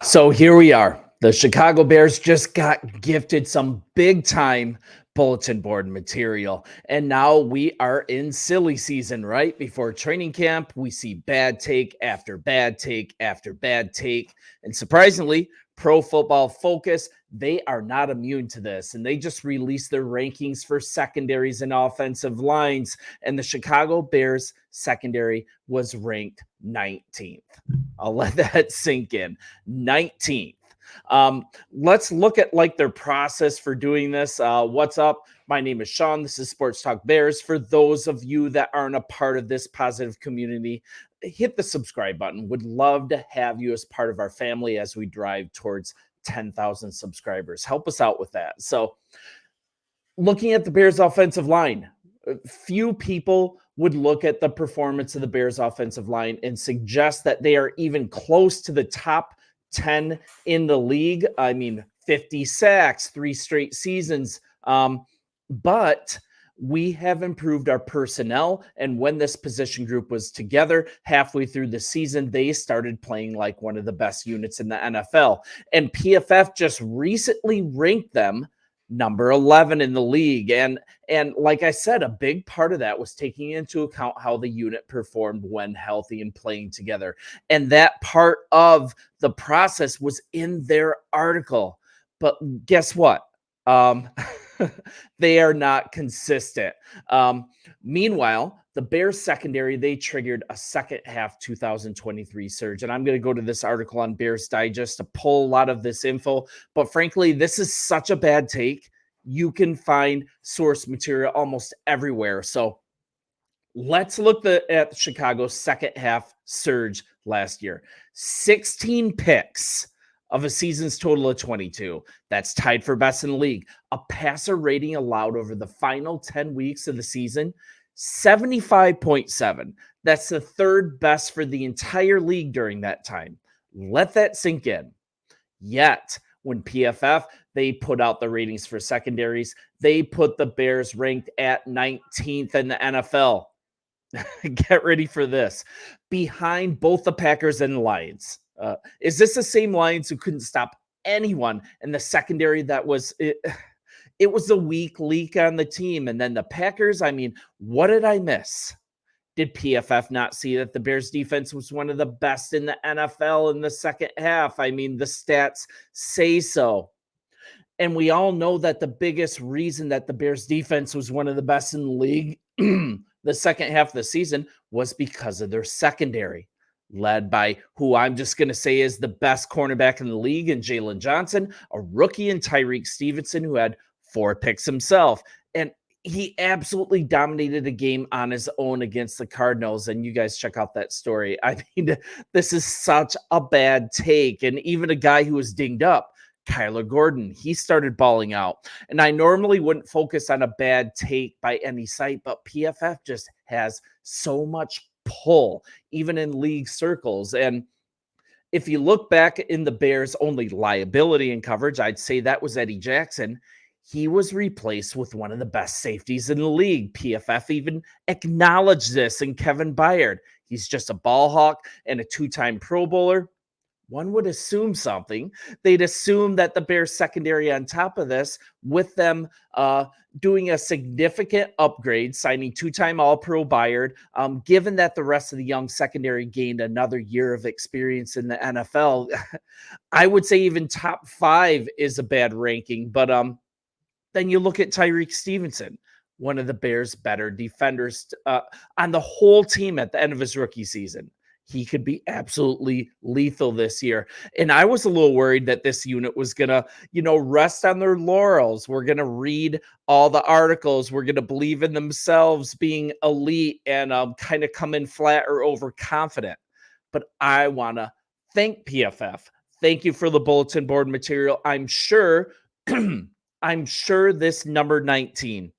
So here we are. The Chicago Bears just got gifted some big time bulletin board material. And now we are in silly season, right? Before training camp, we see bad take after bad take after bad take. And surprisingly, Pro Football Focus, they are not immune to this. And they just released their rankings for secondaries and offensive lines. And the Chicago Bears secondary was ranked 19th. I'll let that sink in. 19th. Let's look at like their process for doing this. What's up? My name is Sean. This is Sports Talk Bears. For those of you that aren't a part of this positive community, hit the subscribe button. Would love to have you as part of our family as we drive towards 10,000 subscribers. Help us out with that. So, looking at the Bears offensive line, few people would look at the performance of the Bears offensive line and suggest that they are even close to the top 10 in the league. I mean, 50 sacks, 3 straight seasons. But we have improved our personnel. And when this position group was together halfway through the season, they started playing like one of the best units in the NFL. And PFF just recently ranked them number 11 in the league. And like I said, a big part of that was taking into account how the unit performed when healthy and playing together. And that part of the process was in their article. But guess what? They are not consistent. Meanwhile, the Bears secondary, they triggered a second half 2023 surge. And I'm going to go to this article on Bears Digest to pull a lot of this info. But frankly, this is such a bad take. You can find source material almost everywhere. So let's look at Chicago's second half surge last year. 16 picks of a season's total of 22. That's tied for best in the league. A passer rating allowed over the final 10 weeks of the season, 75.7. That's the third best for the entire league during that time. Let that sink in. Yet, when PFF, they put out the ratings for secondaries, they put the Bears ranked at 19th in the NFL. Get ready for this. Behind both the Packers and the Lions. Is this the same Lions who couldn't stop anyone in the secondary that was it was a weak leak on the team? And then the Packers, I mean, what did I miss? Did PFF not see that the Bears defense was one of the best in the NFL in the second half? I mean, the stats say so. And we all know that the biggest reason that the Bears defense was one of the best in the league the second half of the season was because of their secondary, led by who I'm just going to say is the best cornerback in the league in Jalen Johnson, a rookie in Tyreek Stevenson, who had 4 picks himself. And he absolutely dominated a game on his own against the Cardinals. And you guys check out that story. I mean, this is such a bad take. And even a guy who was dinged up, Kyler Gordon, he started balling out. And I normally wouldn't focus on a bad take by any site, but PFF just has so much pull, even in league circles. And if you look back in the Bears' only liability in coverage, I'd say that was Eddie Jackson. He was replaced with one of the best safeties in the league. PFF even acknowledged this in Kevin Byard. He's just a ball hawk and a 2-time Pro Bowler. One would assume something. They'd assume that the Bears secondary on top of this, with them doing a significant upgrade, signing 2-time All-Pro Byard, given that the rest of the young secondary gained another year of experience in the NFL, I would say even top 5 is a bad ranking. But then you look at Tyreek Stevenson, one of the Bears' better defenders on the whole team at the end of his rookie season. He could be absolutely lethal this year. And I was a little worried that this unit was going to, rest on their laurels. We're going to read all the articles. We're going to believe in themselves being elite and kind of come in flat or overconfident. But I want to thank PFF. Thank you for the bulletin board material. I'm sure this number 19,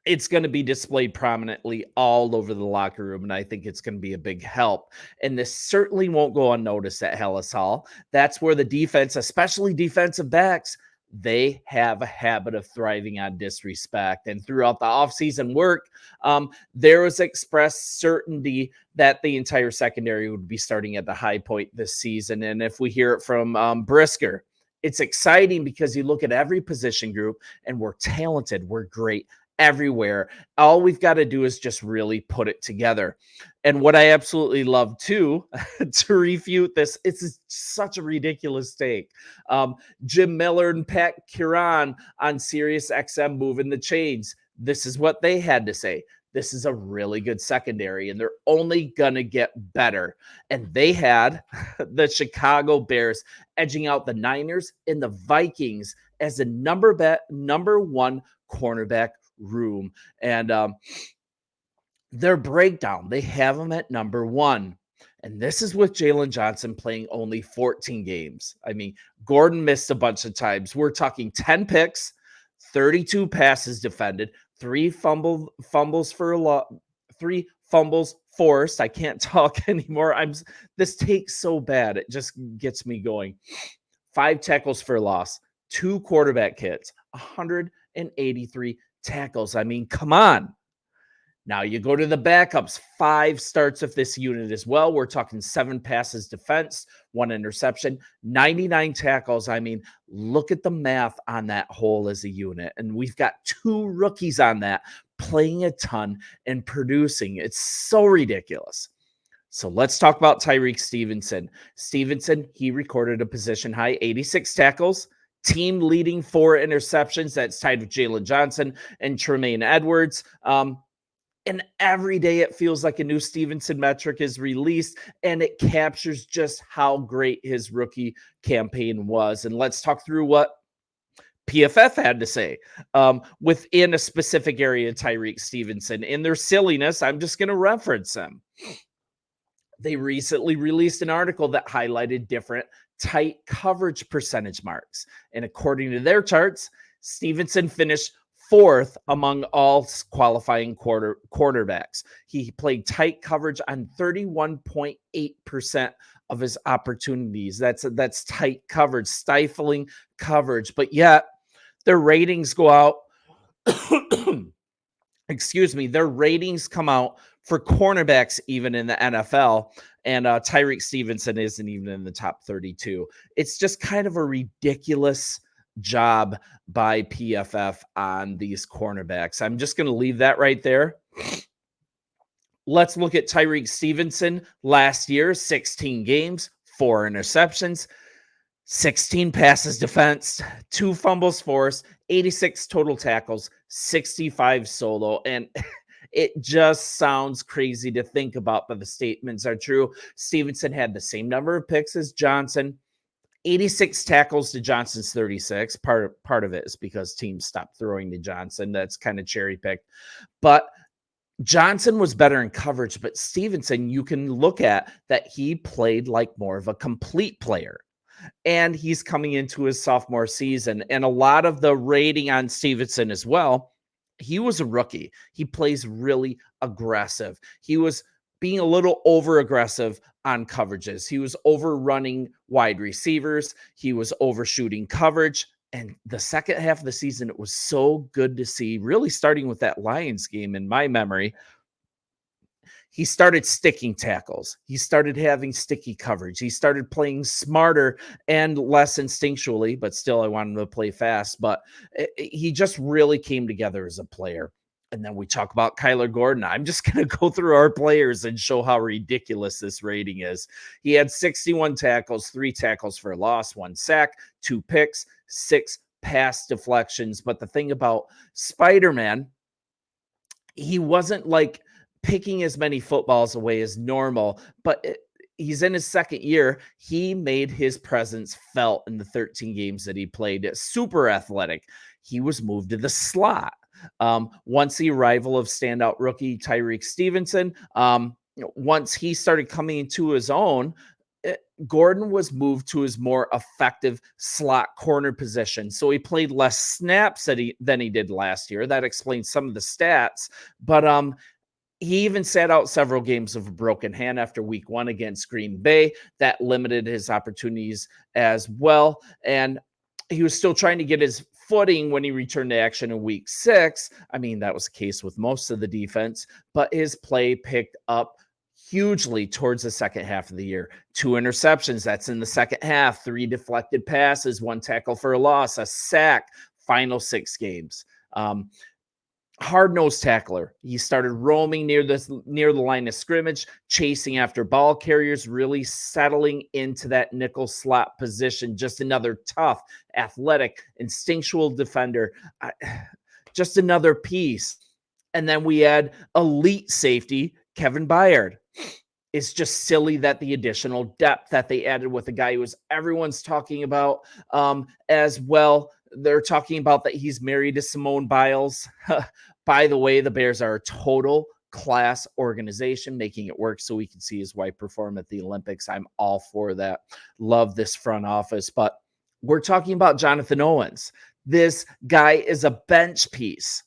it's going to be displayed prominently all over the locker room, and I think it's going to be a big help. And this certainly won't go unnoticed at Hellas Hall. That's where the defense, especially defensive backs, they have a habit of thriving on disrespect. And throughout the offseason work, there was expressed certainty that the entire secondary would be starting at the high point this season. And if we hear it from Brisker, it's exciting because you look at every position group and we're talented, we're great everywhere. All we've got to do is just really put it together. And what I absolutely love too, to refute this, it's such a ridiculous take. Jim Miller and Pat Curran on Sirius XM moving the chains. This is what they had to say. This is a really good secondary, and they're only going to get better. And they had the Chicago Bears edging out the Niners and the Vikings as the number one cornerback room. And their breakdown, they have them at number one. And this is with Jalen Johnson playing only 14 games. I mean, Gordon missed a bunch of times. We're talking 10 picks, 32 passes defended, 3 fumbles forced. I can't talk anymore. This takes so bad. It just gets me going. 5 tackles for loss, 2 quarterback hits, 183 tackles. I mean, come on. Now you go to the backups, 5 starts of this unit as well. We're talking 7 passes defense, 1 interception, 99 tackles. I mean, look at the math on that whole as a unit. And we've got 2 rookies on that playing a ton and producing. It's so ridiculous. So let's talk about Tyreek Stevenson. He recorded a position high 86 tackles, team leading 4 interceptions. That's tied with Jalen Johnson and Tremaine Edwards. And every day it feels like a new Stevenson metric is released, and it captures just how great his rookie campaign was. And let's talk through what PFF had to say within a specific area, Tyreek Stevenson. In their silliness, I'm just going to reference them. They recently released an article that highlighted different tight coverage percentage marks. And according to their charts, Stevenson finished 4th among all qualifying quarterbacks. He played tight coverage on 31.8% of his opportunities. That's tight coverage, stifling coverage. But yet their ratings go out. Excuse me. Their ratings come out for cornerbacks even in the NFL. And Tyreek Stevenson isn't even in the top 32. It's just kind of a ridiculous job by PFF on these cornerbacks. I'm just going to leave that right there. Let's look at Tyreek Stevenson last year, 16 games, 4 interceptions, 16 passes defensed, 2 fumbles forced, 86 total tackles, 65 solo. And it just sounds crazy to think about, but the statements are true. Stevenson had the same number of picks as Johnson, 86 tackles to Johnson's 36. Part of it is because teams stopped throwing to Johnson. That's kind of cherry picked. But Johnson was better in coverage, but Stevenson, you can look at that he played like more of a complete player. And he's coming into his sophomore season. And a lot of the rating on Stevenson as well, he was a rookie. He plays really aggressive. He was being a little over aggressive on coverages. He was overrunning wide receivers. He was overshooting coverage. And the second half of the season, it was so good to see, really starting with that Lions game in my memory. He started sticking tackles. He started having sticky coverage. He started playing smarter and less instinctually, but still I want him to play fast. But he just really came together as a player. And then we talk about Kyler Gordon. I'm just going to go through our players and show how ridiculous this rating is. He had 61 tackles, 3 tackles for loss, 1 sack, 2 picks, 6 pass deflections. But the thing about Spider-Man, he wasn't like picking as many footballs away as normal, but he's in his second year. He made his presence felt in the 13 games that he played. Super athletic. He was moved to the slot. Once the arrival of standout rookie Tyreek Stevenson, once he started coming into his own, Gordon was moved to his more effective slot corner position. So he played less snaps than he did last year. That explains some of the stats. But he even sat out several games of a broken hand after week 1 against Green Bay. That limited his opportunities as well. And he was still trying to get his footing when he returned to action in week 6. I mean, that was the case with most of the defense, but his play picked up hugely towards the second half of the year. 2 interceptions, that's in the second half, 3 deflected passes, 1 tackle for a loss, a sack, final 6 games. Hard-nosed tackler. He started roaming near the line of scrimmage, chasing after ball carriers, really settling into that nickel slot position. Just another tough, athletic, instinctual defender. Just another piece. And then we add elite safety, Kevin Byard. It's just silly that the additional depth that they added with a guy who everyone's talking about as well. They're talking about that he's married to Simone Biles. By the way, the Bears are a total class organization, making it work so we can see his wife perform at the Olympics. I'm all for that. Love this front office. But we're talking about Jonathan Owens. This guy is a bench piece.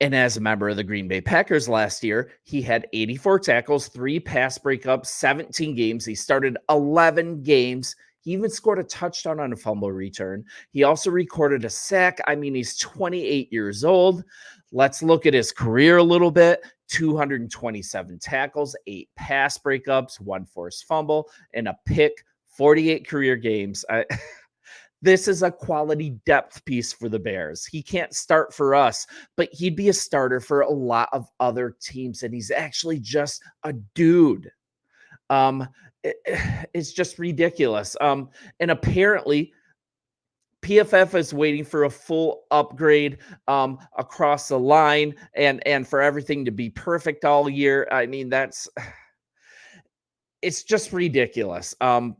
And as a member of the Green Bay Packers last year, he had 84 tackles, 3 pass breakups, 17 games. He started 11 games. He even scored a touchdown on a fumble return. He also recorded a sack. I mean, he's 28 years old. Let's look at his career a little bit. 227 tackles, 8 pass breakups, 1 forced fumble, and a pick, 48 career games. This is a quality depth piece for the Bears. He can't start for us, but he'd be a starter for a lot of other teams, and he's actually just a dude. It's just ridiculous. And apparently, PFF is waiting for a full upgrade across the line and for everything to be perfect all year. I mean, it's just ridiculous. And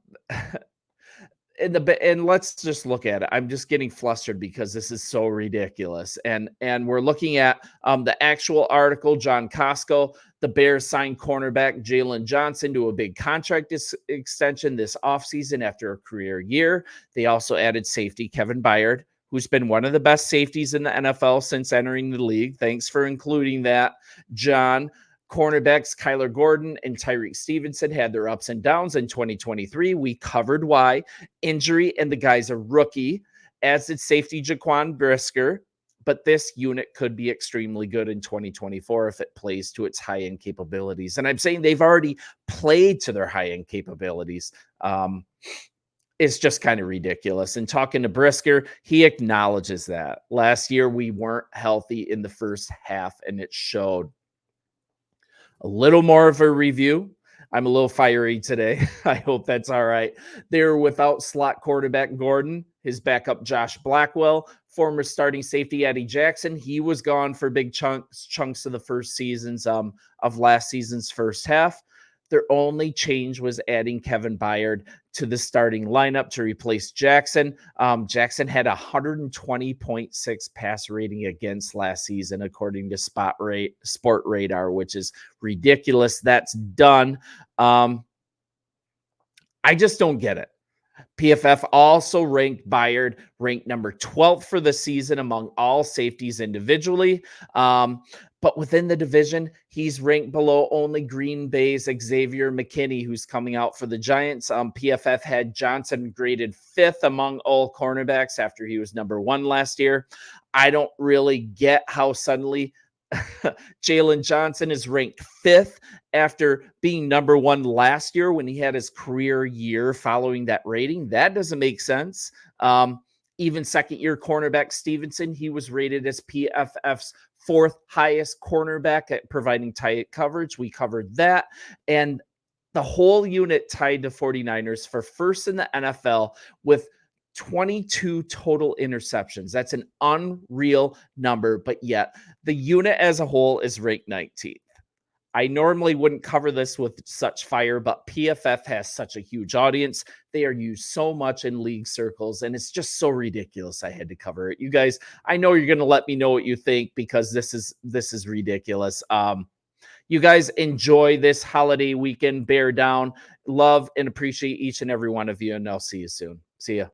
let's just look at it. I'm just getting flustered because this is so ridiculous. And we're looking at the actual article. John Costco, the Bears signed cornerback Jalen Johnson to a big contract extension this offseason after a career year. They also added safety Kevin Byard, who's been one of the best safeties in the NFL since entering the league. Thanks for including that, John. Cornerbacks Kyler Gordon and Tyreek Stevenson had their ups and downs in 2023. We covered why. Injury, and the guy's a rookie, as did safety Jaquan Brisker. But this unit could be extremely good in 2024 if it plays to its high-end capabilities. And I'm saying they've already played to their high-end capabilities. It's just kind of ridiculous. And talking to Brisker, he acknowledges that. Last year, we weren't healthy in the first half, and it showed. A little more of a review. I'm a little fiery today. I hope that's all right. They're without slot quarterback Gordon, his backup Josh Blackwell, former starting safety Eddie Jackson. He was gone for big chunks of the first seasons of last season's first half. Their only change was adding Kevin Byard to the starting lineup to replace Jackson. Jackson had a 120.6 pass rating against last season, according to Sport Radar, which is ridiculous. That's done. I just don't get it. PFF also ranked Byard ranked number 12th for the season among all safeties individually. But within the division, he's ranked below only Green Bay's Xavier McKinney, who's coming out for the Giants. PFF had Johnson graded 5th among all cornerbacks after he was number 1 last year. I don't really get how suddenly Jalen Johnson is ranked 5th after being number 1 last year when he had his career year following that rating. That doesn't make sense. Even second-year cornerback Stevenson, he was rated as PFF's 4th highest cornerback at providing tight coverage. We covered that. And the whole unit tied to 49ers for first in the NFL with 22 total interceptions. That's an unreal number, but yet the unit as a whole is ranked 19th. I normally wouldn't cover this with such fire, but PFF has such a huge audience. They are used so much in league circles, and it's just so ridiculous. I had to cover it. You guys, I know you're going to let me know what you think because this is ridiculous. You guys enjoy this holiday weekend. Bear down. Love and appreciate each and every one of you, and I'll see you soon. See ya.